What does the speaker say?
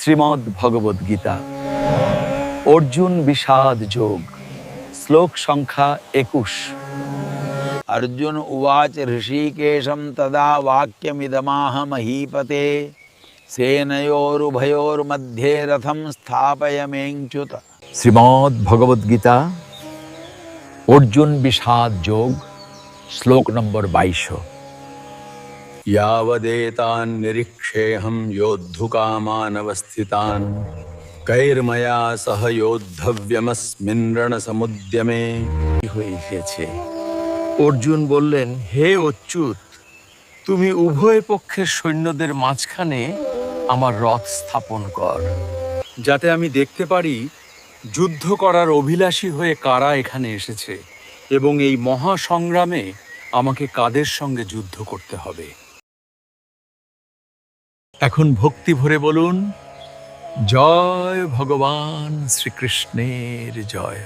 শ্রীমদ্ ভগবদ গীতা অর্জুন বিষাদ যোগ শ্লোক সংখ্যা 21। अर्जुन उवाच ऋषिकेशं तदा वाक्यमिदमाह महीपते सेनयोरुभयोर्मध्ये रथं स्थापयमेच्युत। শ্রীমদ্ ভগবদ গীতা অর্জুন বিষাদ যোগ শ্লোক নম্বর 22। यावदेतान् निरीक्षेऽहं योद्धुकामानवस्थितान् कैर्मया सह योद्धव्यमस्मिन् रणसमुद्यमे। হয়ে এসেছে। অর্জুন বললেন, হে অচ্যুত, তুমি উভয় পক্ষের সৈন্যদের মাঝখানে আমার রথ স্থাপন কর, যাতে আমি দেখতে পারি যুদ্ধ করার অভিলাষী হয়ে কারা এখানে এসেছে এবং এই মহা সংগ্রামে আমাকে কাদের সঙ্গে যুদ্ধ করতে হবে। এখন ভক্তি ভরে বলুন, জয় ভগবান শ্রীকৃষ্ণের জয়।